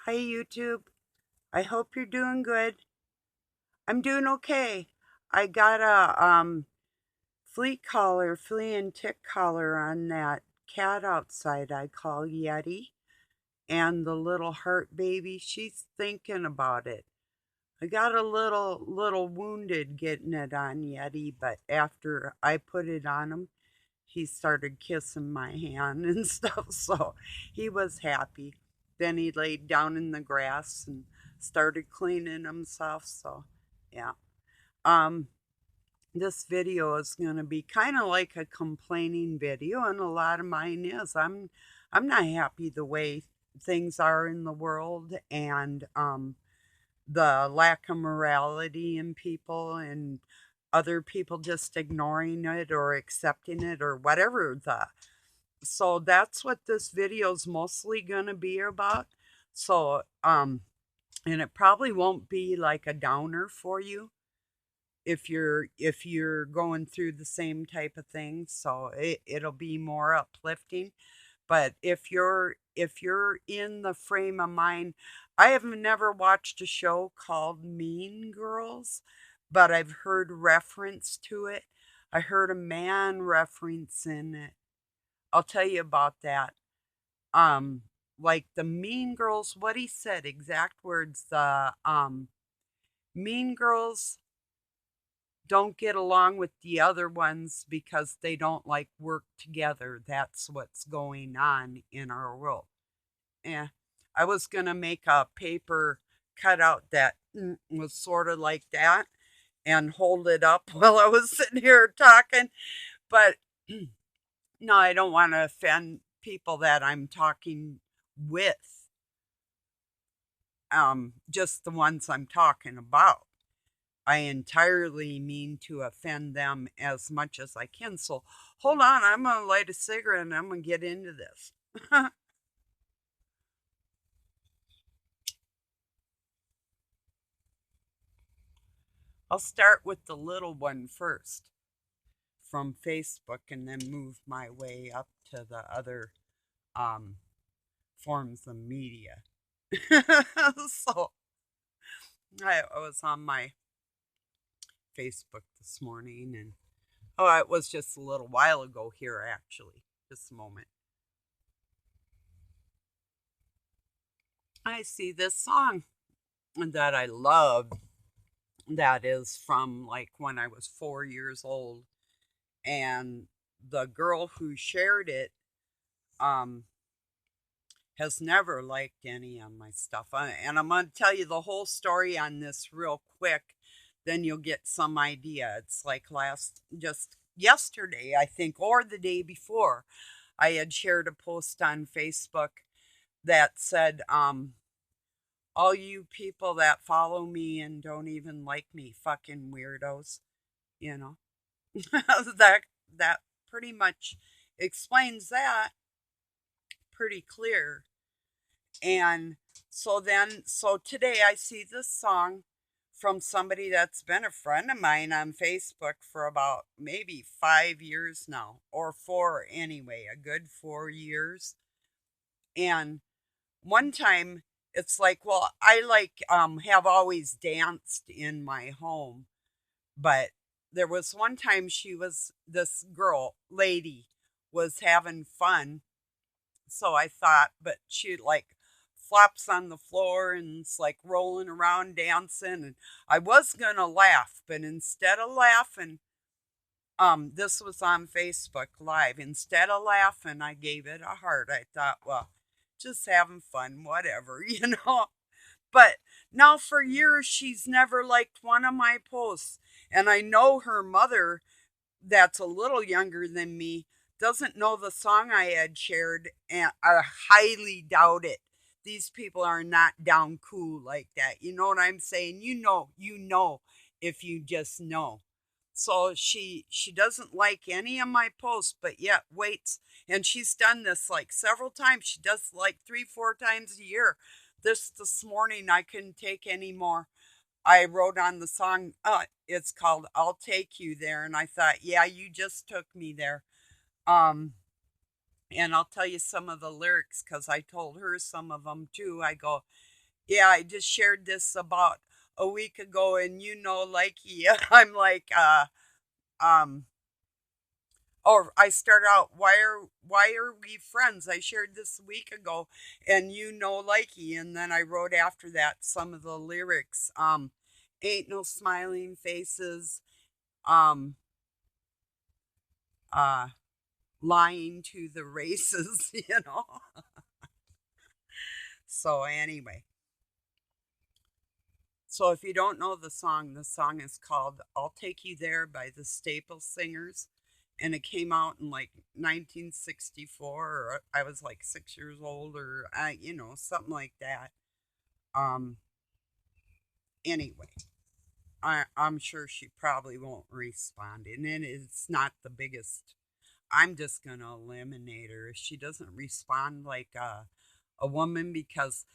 Hi YouTube. I hope you're doing good. I'm doing okay. I got a flea and tick collar on that cat outside I call Yeti. And the little heart baby, she's thinking about it. I got a little wounded getting it on Yeti, but after I put it on him, he started kissing my hand and stuff, so he was happy. Then he laid down in the grass and started cleaning himself, so yeah. Um, this video is going to be kind of like a complaining video, and a lot of mine is. I'm not happy the way things are in the world, and the lack of morality in people, and other people just ignoring it or accepting it or whatever the so that's what this video is mostly going to be about. So and it probably won't be like a downer for you if you're going through the same type of thing, so it'll be more uplifting. But if you're in the frame of mind, I have never watched a show called Mean Girls, but I've heard reference to it. I heard a man referencing it. I'll tell you about that. Um, like the Mean Girls, what he said, exact words, the Mean Girls don't get along with the other ones because they don't like work together. That's what's going on in our world. Yeah. I was going to make a paper cutout that was sort of like that and hold it up while I was sitting here talking. But no, I don't want to offend people that I'm talking with, just the ones I'm talking about. I entirely mean to offend them as much as I can. So hold on, I'm going to light a cigarette and I'm going to get into this. I'll start with the little one first from Facebook and then move my way up to the other um, forms of media. So I was on my Facebook this morning, and oh, it was just a little while ago here, actually, this moment. I see this song that I love that is from like when I was 4 years old. And the girl who shared it um, has never liked any of my stuff. And I'm going to tell you the whole story on this real quick, then you'll get some idea. It's like just yesterday, I think, or the day before, I had shared a post on Facebook that said, all you people that follow me and don't even like me, fucking weirdos, you know. that that pretty much explains that pretty clear. And so today I see this song from somebody that's been a friend of mine on Facebook for about maybe 5 years now, or four anyway, a good 4 years. And one time it's like, well, I like have always danced in my home, but there was one time this lady was having fun. So I thought, but she like flops on the floor and it's like rolling around dancing. And I was going to laugh, but instead of laughing, this was on Facebook Live. Instead of laughing, I gave it a heart. I thought, well, just having fun, whatever, you know. But now for years, she's never liked one of my posts. And I know her mother, that's a little younger than me, doesn't know the song I had shared, and I highly doubt it. These people are not down cool like that. You know what I'm saying? You know if you just know. So she doesn't like any of my posts, but yet waits, and she's done this like several times. She does like 3 4 times a year. This morning I couldn't take any more. I wrote on the song, it's called I'll Take You There. And I thought, yeah, you just took me there. Um, and I'll tell you some of the lyrics because I told her some of them too. I go, Yeah, I just shared this about a week ago, and like, yeah, I'm like, um, or I started out, why are we friends? I shared this a week ago, and likey, and then I wrote after that some of the lyrics. Ain't no smiling faces, um, uh, lying to the races, So anyway, so if you don't know the song is called "I'll Take You There" by the Staple Singers, and it came out in like 1964, or I was like 6 years old, or something like that. Um, anyway, I'm sure she probably won't respond, and it's not the biggest. I'm just gonna eliminate her if she doesn't respond like a woman, because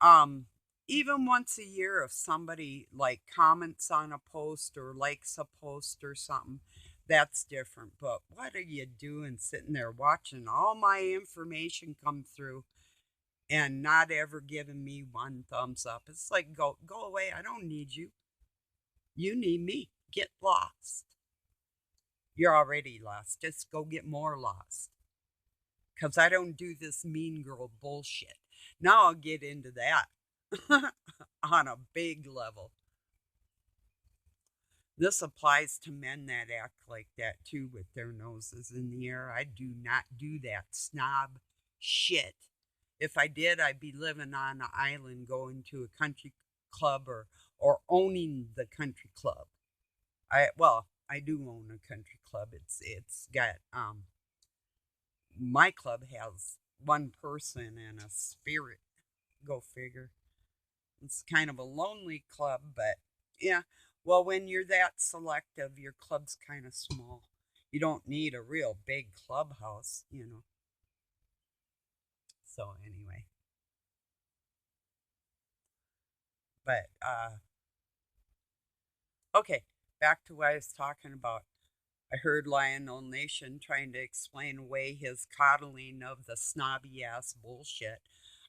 um even once a year, if somebody like comments on a post or likes a post or something, that's different. But what are you doing sitting there watching all my information come through and not ever giving me one thumbs up? It's like, go away. I don't need you. You need me. Get lost. You're already lost. Just go get more lost. Because I don't do this mean girl bullshit. Now I'll get into that on a big level. This applies to men that act like that too, with their noses in the air. I do not do that snob shit. If I did, I'd be living on an island going to a country club, or owning the country club. I do own a country club. It's got my club has one person and a spirit. Go figure. It's kind of a lonely club, but yeah. Well, when you're that selective, your club's kind of small. You don't need a real big clubhouse. So anyway, but okay, back to what I was talking about. I heard Lionel Nation trying to explain away his coddling of the snobby ass bullshit.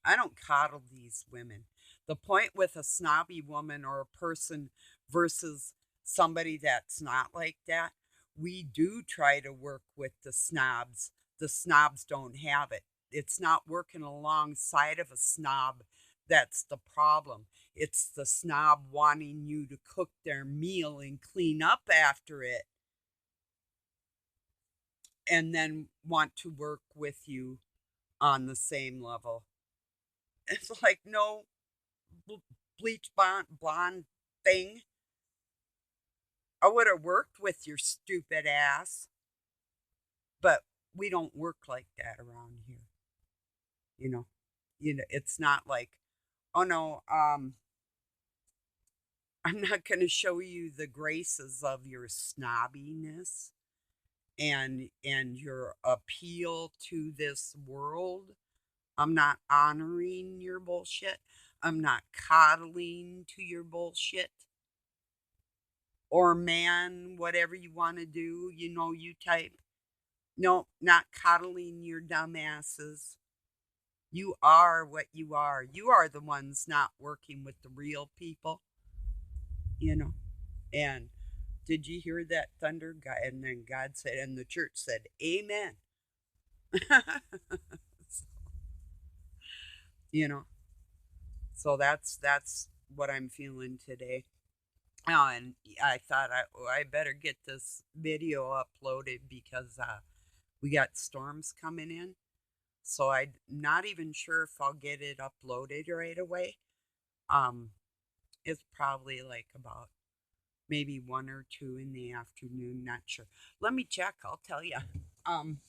I don't coddle these women. The point with a snobby woman or a person versus somebody that's not like that, we do try to work with the snobs. The snobs don't have it. It's not working alongside of a snob that's the problem. It's the snob wanting you to cook their meal and clean up after it, and then want to work with you on the same level. It's like, no, bleach blonde thing. I would have worked with your stupid ass, but we don't work like that around here. You know, it's not like, oh no, I'm not going to show you the graces of your snobbiness and your appeal to this world. I'm not honoring your bullshit. I'm not coddling to your bullshit. Or man, whatever you want to do, you type. No, not coddling your dumbasses. You are what you are. You are the ones not working with the real people, you know. And did you hear that thunder? God, and then God said, and the church said, Amen. you know. So that's what I'm feeling today. Oh, and I thought I better get this video uploaded because we got storms coming in. So I'm not even sure if I'll get it uploaded right away. Um, it's probably like about maybe 1 or 2 in the afternoon. Not sure. Let me check. I'll tell you. Um,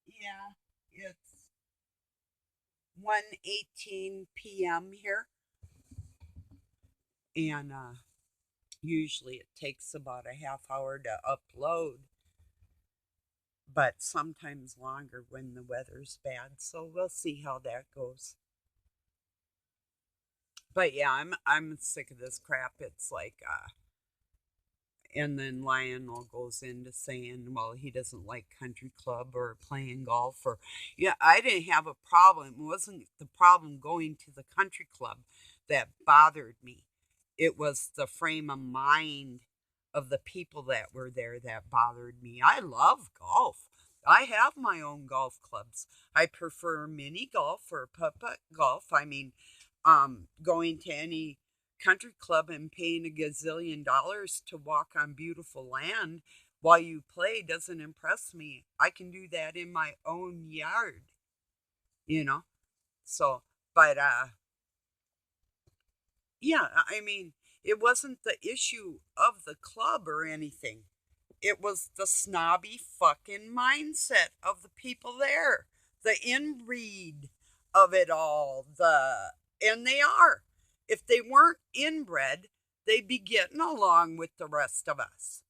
yeah, it's 1:18 p.m. here, and usually it takes about a half hour to upload, but sometimes longer when the weather's bad. So we'll see how that goes. But yeah, I'm sick of this crap. It's like And then Lionel goes into saying, well, he doesn't like country club or playing golf or, yeah, I didn't have a problem. It wasn't the problem going to the country club that bothered me. It was the frame of mind of the people that were there that bothered me. I love golf. I have my own golf clubs. I prefer mini golf or putt-putt golf. I mean, going to any country club and paying a gazillion dollars to walk on beautiful land while you play doesn't impress me. I can do that in my own yard, you know? So, but, yeah, I mean, it wasn't the issue of the club or anything. It was the snobby fucking mindset of the people there, the inbreed of it all. And they are. If they weren't inbred, they'd be getting along with the rest of us.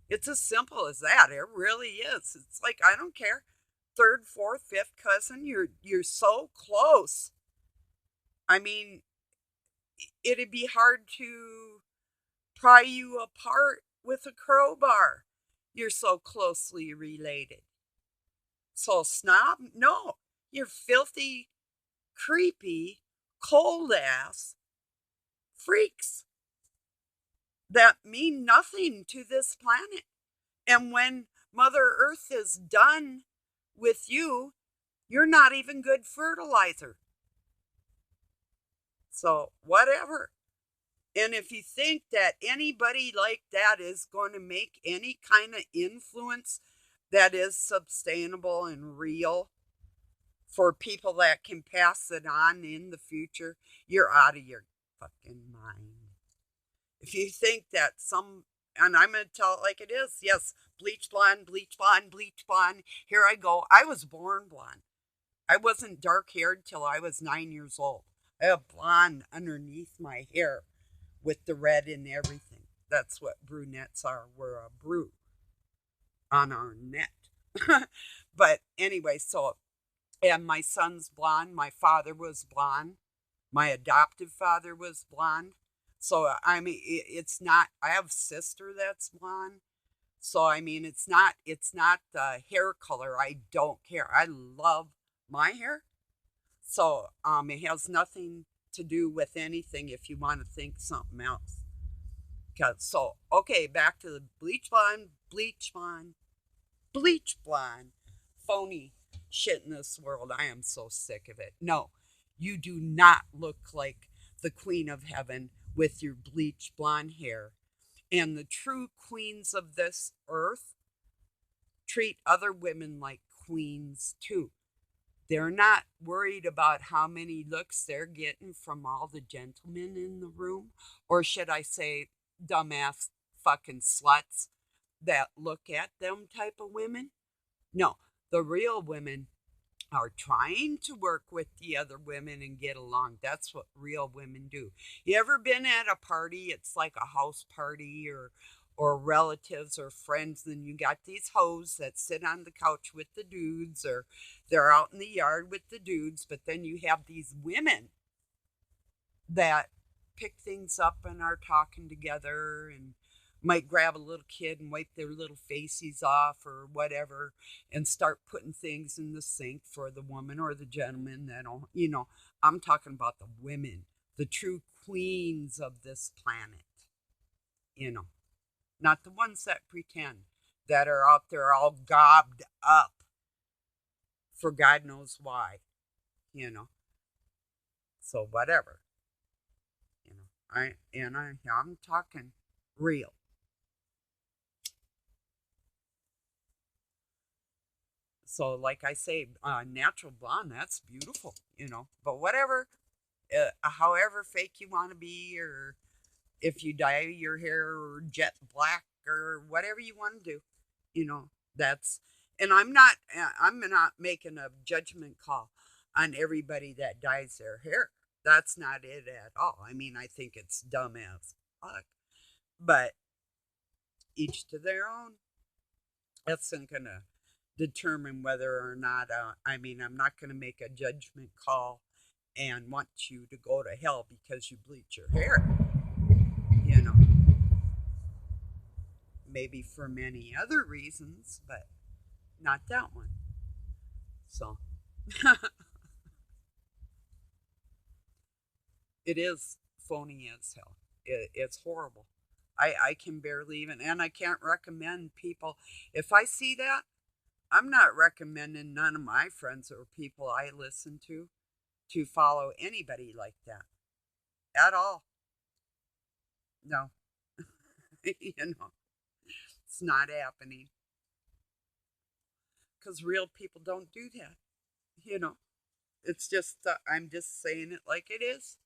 It's as simple as that. It really is. It's like, I don't care. Third, fourth, fifth cousin, you're so close. I mean, it'd be hard to pry you apart with a crowbar. You're so closely related. So snob? No. You're filthy, creepy, cold ass freaks that mean nothing to this planet. And when Mother Earth is done with you, you're not even good fertilizer. So, whatever. And if you think that anybody like that is going to make any kind of influence that is sustainable and real for people that can pass it on in the future, you're out of your fucking mind. If you think that and I'm going to tell it like it is, yes, bleach blonde, bleach blonde, bleach blonde, here I go. I was born blonde. I wasn't dark haired till I was 9 years old. I have blonde underneath my hair with the red and everything. That's what brunettes are. We're a brew on our net. But anyway, so, and my son's blonde. My father was blonde. My adoptive father was blonde. So, I mean, it's not, I have a sister that's blonde. So, I mean, it's not the hair color. I don't care. I love my hair. So, it has nothing to do with anything if you want to think something else. So, okay, back to the bleach blonde, bleach blonde, bleach blonde, phony shit in this world. I am so sick of it. No, you do not look like the Queen of Heaven with your bleach blonde hair. And the true queens of this earth treat other women like queens too. They're not worried about how many looks they're getting from all the gentlemen in the room, or should I say, dumbass fucking sluts that look at them type of women. No, the real women are trying to work with the other women and get along. That's what real women do. You ever been at a party? It's like a house party or relatives or friends, and you got these hoes that sit on the couch with the dudes, or they're out in the yard with the dudes, but then you have these women that pick things up and are talking together and might grab a little kid and wipe their little faces off or whatever and start putting things in the sink for the woman or the gentleman that don't, I'm talking about the women, the true queens of this planet, not the ones that pretend, that are out there all gobbed up for God knows why, so whatever, I'm talking real. So, like I say, natural blonde, that's beautiful, but whatever, however fake you want to be, or if you dye your hair or jet black or whatever you want to do, that's, and I'm not making a judgment call on everybody that dyes their hair. That's not it at all. I mean, I think it's dumb as fuck, but each to their own. That's not going to determine whether or not, I'm not going to make a judgment call and want you to go to hell because you bleach your hair, you know. maybe for many other reasons, but not that one. So it is phony as hell. It's horrible. I can barely even, and I can't recommend people. If I see that, I'm not recommending none of my friends or people I listen to follow anybody like that at all. No, you know, it's not happening because real people don't do that. You know, it's just, I'm just saying it like it is.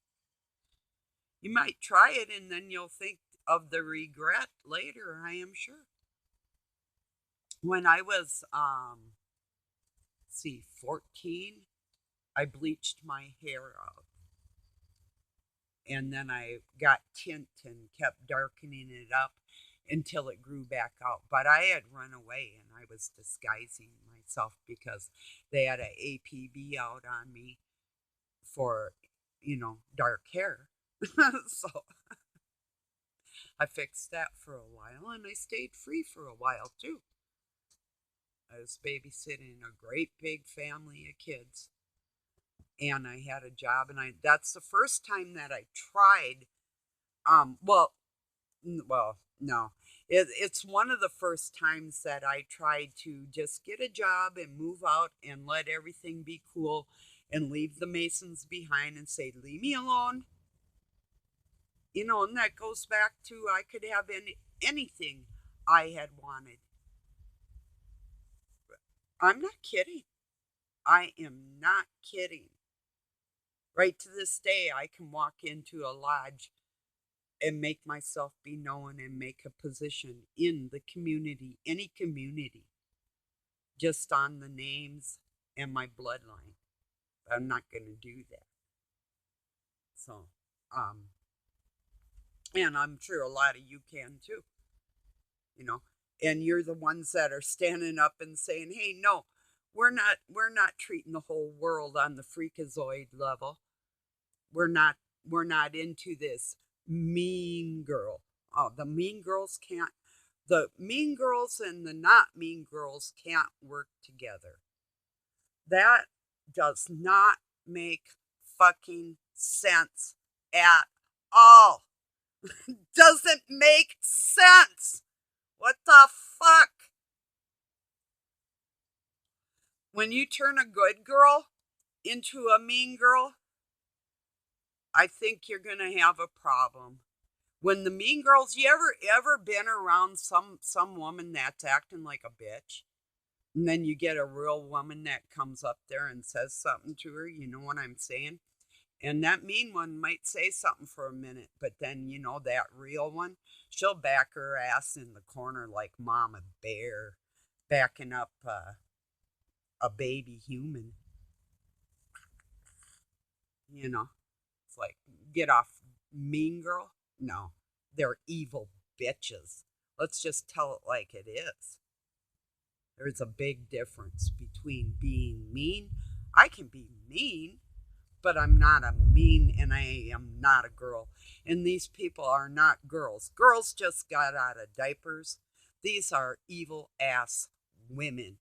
You might try it and then you'll think of the regret later, I am sure. When I was, see, 14, I bleached my hair out. And then I got tint and kept darkening it up until it grew back out. But I had run away and I was disguising myself because they had a APB out on me for, dark hair. So I fixed that for a while and I stayed free for a while too. I was babysitting a great big family of kids and I had a job and that's the first time that I tried well no, it's one of the first times that I tried to just get a job and move out and let everything be cool and leave the Masons behind and say, leave me alone. And that goes back to I could have anything I had wanted. I'm not kidding. I am not kidding. Right to this day, I can walk into a lodge and make myself be known and make a position in the community, any community, just on the names and my bloodline. But I'm not going to do that. So, and I'm sure a lot of you can too, you know, and you're the ones that are standing up and saying, hey, no, we're not treating the whole world on the freakazoid level. We're not into this mean girl. Oh, the mean girls can't. The mean girls and the not mean girls can't work together. That does not make fucking sense at all. Doesn't make sense. What the fuck? When you turn a good girl into a mean girl, I think you're going to have a problem. When the mean girls, you ever been around some woman that's acting like a bitch? And then you get a real woman that comes up there and says something to her, you know what I'm saying? And that mean one might say something for a minute, but then, that real one, she'll back her ass in the corner like Mama Bear, backing up a baby human. It's like, get off, mean girl. No, they're evil bitches. Let's just tell it like it is. There's a big difference between being mean. I can be mean, but I'm not a mean and I am not a girl. And these people are not girls. Girls just got out of diapers. These are evil ass women.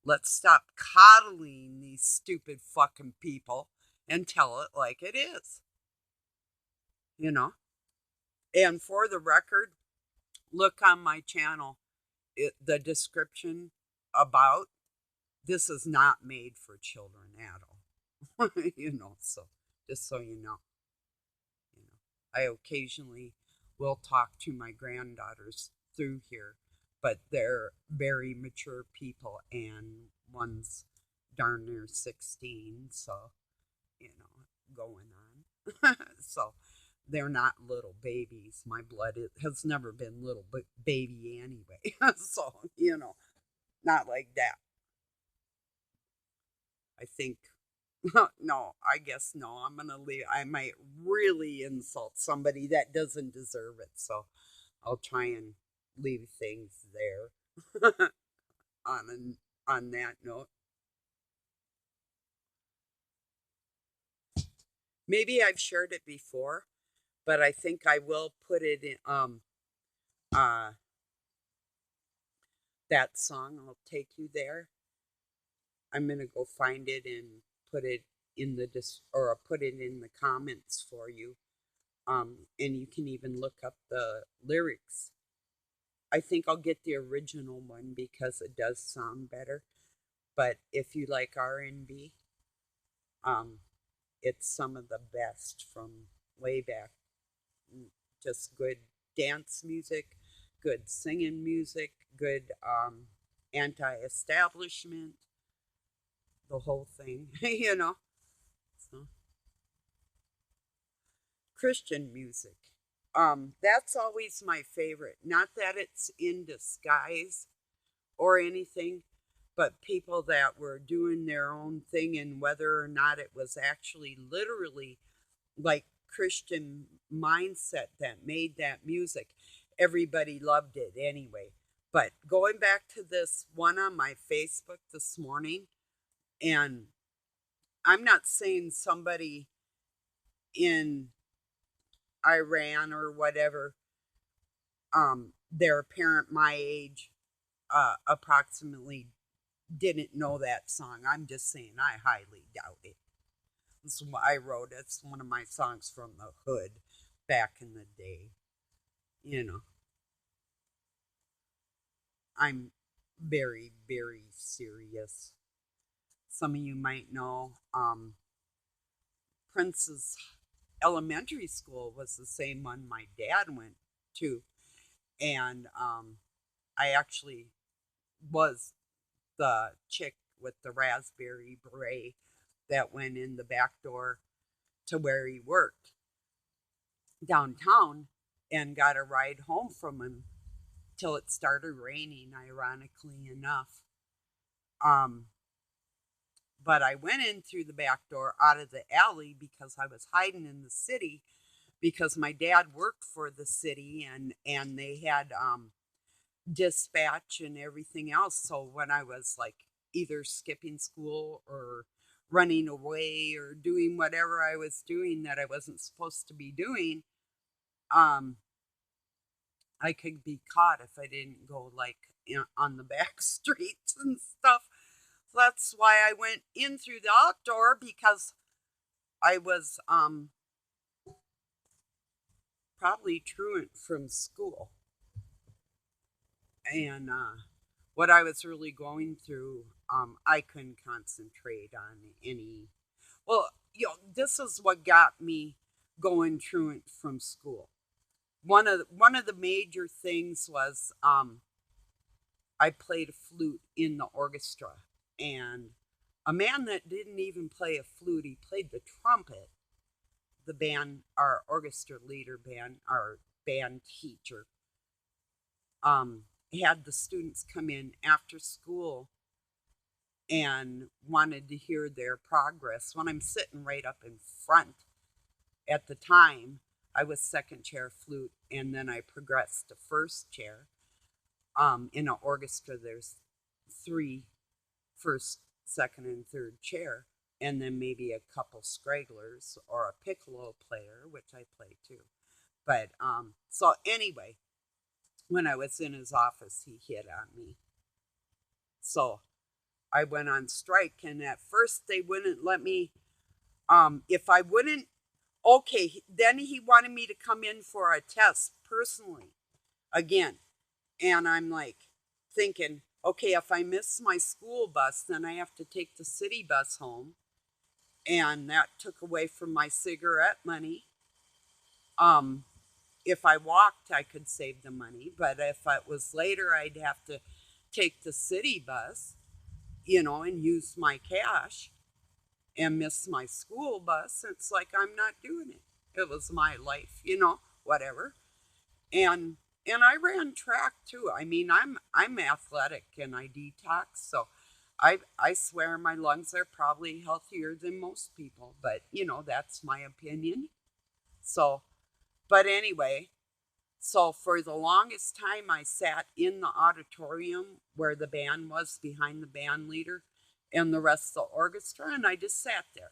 Let's stop coddling these stupid fucking people and tell it like it is. And for the record, look on my channel. The description about this is not made for children at all. So just so you know, I occasionally will talk to my granddaughters through here, but they're very mature people, and one's darn near 16, so going on. So they're not little babies. My blood has never been little baby anyway. So, not like that. I think, no, I guess no. I'm going to leave. I might really insult somebody that doesn't deserve it. So I'll try and leave things there on that note. Maybe I've shared it before, but I think I will put it in, that song, I'll Take You There. I'm going to go find it and put it in the or put it in the comments for you. And you can even look up the lyrics. I think I'll get the original one because it does sound better. But if you like R&B, um, it's some of the best from way back. Just good dance music, good singing music, good anti-establishment, the whole thing, you know. So, Christian music. That's always my favorite. Not that it's in disguise or anything, but people that were doing their own thing, and whether or not it was actually literally like Christian mindset that made that music, everybody loved it anyway. But going back to this one on my Facebook this morning, and I'm not saying somebody in Iran or whatever, their parent my age, approximately didn't know that song. I'm just saying I highly doubt it. This is what I wrote. It's one of my songs from the hood back in the day. You know, I'm very, very serious. Some of you might know Prince's elementary school was the same one my dad went to. And I actually was the chick with the raspberry beret that went in the back door to where he worked downtown, and got a ride home from him till it started raining, ironically enough. Um, but I went in through the back door out of the alley because I was hiding in the city because my dad worked for the city, and they had dispatch and everything else. So when I was like either skipping school or running away or doing whatever I was doing that I wasn't supposed to be doing, um, I could be caught if I didn't go like on the back streets and stuff. So that's why I went in through the outdoor, because I was probably truant from school. And what I was really going through, I couldn't concentrate on any. Well, this is what got me going truant from school. One of the major things was I played a flute in the orchestra, and a man that didn't even play a flute, he played the trumpet. The band, our orchestra leader, our band teacher, had the students come in after school and wanted to hear their progress. When I'm sitting right up in front, at the time, I was second chair flute, and then I progressed to first chair. In an orchestra, there's 3 first, second, and third chair, and then maybe a couple stragglers or a piccolo player, which I play too. But so anyway, when I was in his office, he hit on me. So I went on strike, and at first they wouldn't let me. If I wouldn't, okay, then he wanted me to come in for a test personally again. And I'm like thinking, okay, if I miss my school bus, then I have to take the city bus home. And that took away from my cigarette money. If I walked, I could save the money. But if it was later, I'd have to take the city bus, and use my cash and miss my school bus. It's like I'm not doing it. It was my life, whatever. And I ran track too. I mean, I'm athletic and I detox, so I swear my lungs are probably healthier than most people, but that's my opinion. So, but anyway, so for the longest time I sat in the auditorium where the band was, behind the band leader and the rest of the orchestra, and I just sat there.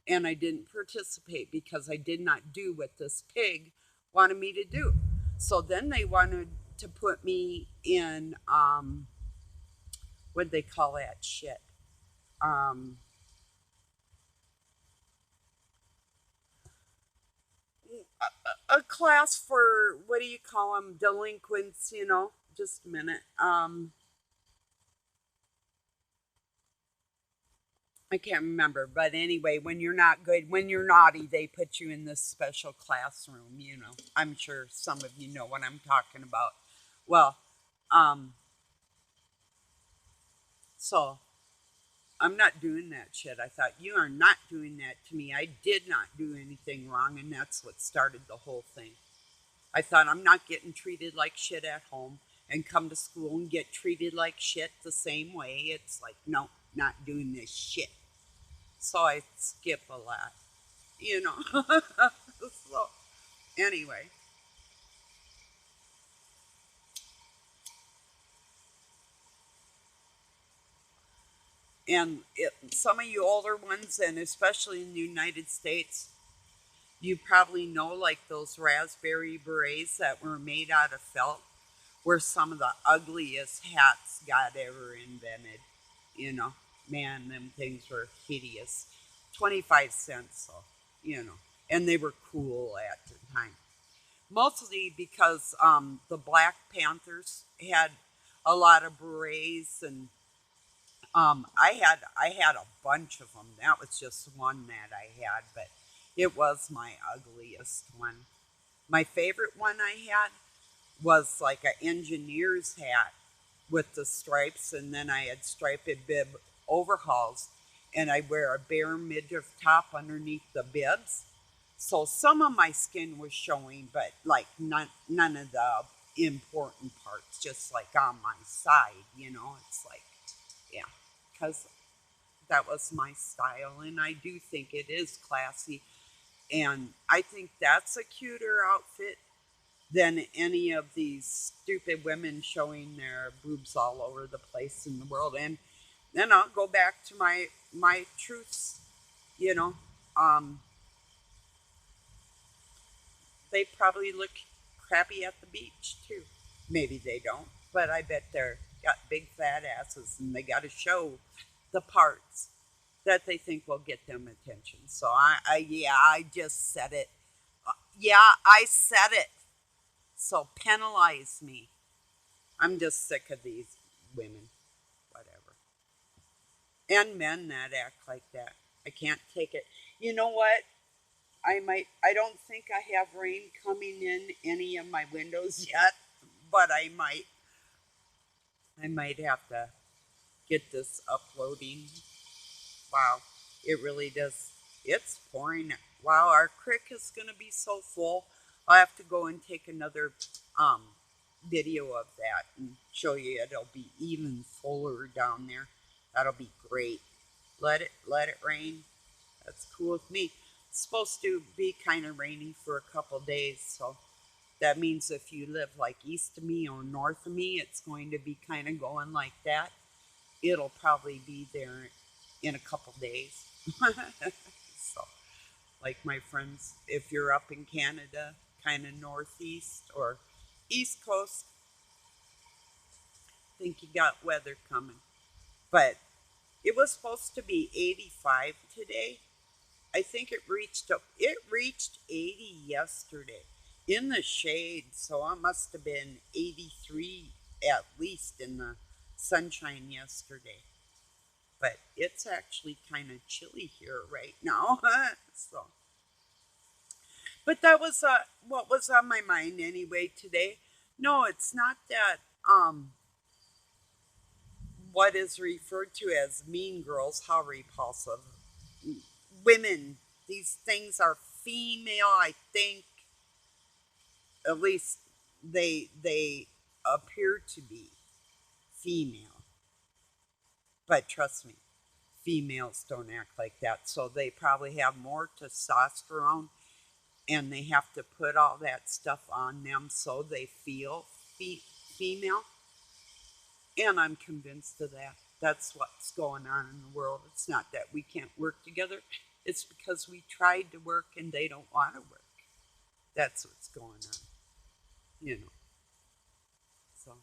And I didn't participate because I did not do what this pig wanted me to do. So then they wanted to put me in What'd they call that shit? Um, a class for, what do you call them, delinquents, you know? Just a minute. I can't remember, but anyway, when you're not good, when you're naughty, they put you in this special classroom, you know. I'm sure some of you know what I'm talking about. Well, um, so I'm not doing that shit. I thought, you are not doing that to me. I did not do anything wrong, and that's what started the whole thing. I thought, I'm not getting treated like shit at home and come to school and get treated like shit the same way. It's like, no, not doing this shit. So I skip a lot, you know. So, anyway, some of you older ones, and especially in the United States, you probably know like those raspberry berets that were made out of felt were some of the ugliest hats God ever invented. You know, man, them things were hideous. 25 cents, so, you know, and they were cool at the time. Mostly because the Black Panthers had a lot of berets, and I had a bunch of them. That was just one that I had, but it was my ugliest one. My favorite one I had was like an engineer's hat with the stripes, and then I had striped bib overhauls, and I wear a bare midriff top underneath the bibs. So some of my skin was showing, but like none of the important parts, just like on my side, you know. It's like, yeah, because that was my style, and I do think it is classy, and I think that's a cuter outfit than any of these stupid women showing their boobs all over the place in the world. And then I'll go back to my truths, you know. Um, they probably look crappy at the beach too. Maybe they don't, but I bet they're got big fat asses and they got to show the parts that they think will get them attention. So yeah, I just said it. Yeah, I said it. So penalize me. I'm just sick of these women, whatever. And men that act like that. I can't take it. You know what? I don't think I have rain coming in any of my windows yet, but I might have to get this uploading. Wow, it really does. It's pouring. Wow, our creek is going to be so full. I'll have to go and take another um, video of that and show you. It'll be even fuller down there. That'll be great. Let it rain. That's cool with me. It's supposed to be kind of rainy for a couple days, so that means if you live like east of me or north of me, it's going to be kind of going like that. It'll probably be there in a couple days. So, like my friends, if you're up in Canada, kind of northeast or east coast, think you got weather coming. But it was supposed to be 85 today. I think it reached 80 yesterday in the shade, so it must have been 83 at least in the sunshine yesterday. But it's actually kind of chilly here right now. So, but that was what was on my mind anyway today. No, it's not that. What is referred to as mean girls? How repulsive! Women. These things are female. I think at least they appear to be female. But trust me, females don't act like that. So they probably have more testosterone and they have to put all that stuff on them so they feel female. And I'm convinced of that. That's what's going on in the world. It's not that we can't work together, it's because we tried to work and they don't want to work. That's what's going on, you know. So,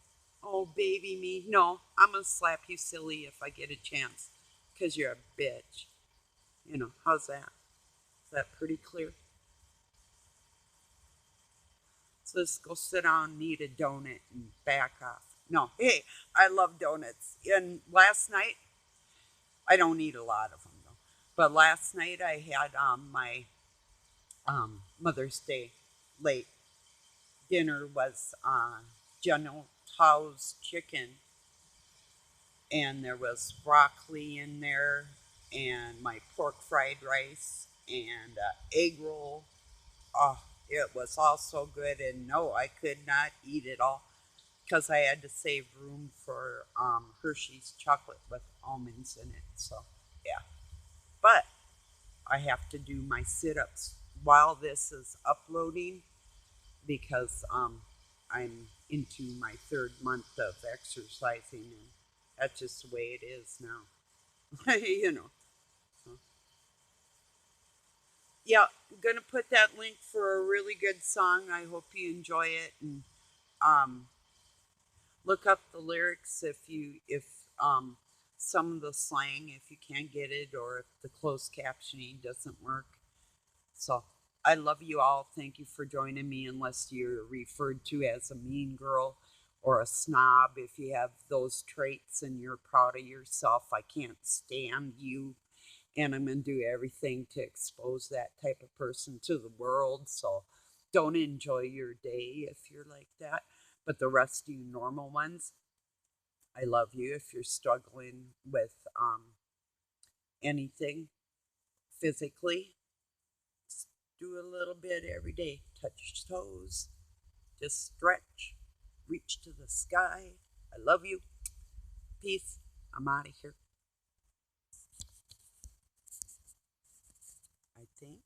Oh, baby me. No, I'm going to slap you silly if I get a chance. Because you're a bitch. You know, how's that? Is that pretty clear? So let's go sit down and eat a donut and back off. No, hey, I love donuts. And last night, I don't eat a lot of them though. But last night I had my Mother's Day late dinner was General Tao's chicken, and there was broccoli in there, and my pork fried rice, and egg roll. Oh, it was all so good, and no, I could not eat it all because I had to save room for Hershey's chocolate with almonds in it. So, yeah. But I have to do my sit ups while this is uploading because I'm into my third month of exercising, and that's just the way it is now. you know. So, yeah, I'm gonna put that link for a really good song. I hope you enjoy it, and um, look up the lyrics if some of the slang if you can't get it or if the closed captioning doesn't work. So I love you all. Thank you for joining me. Unless you're referred to as a mean girl or a snob, if you have those traits and you're proud of yourself, I can't stand you. And I'm going to do everything to expose that type of person to the world. So don't enjoy your day if you're like that. But the rest of you normal ones, I love you. If you're struggling with anything physically, just do a little bit every day. Touch your toes, just stretch, reach to the sky. I love you. Peace. I'm out of here. I think.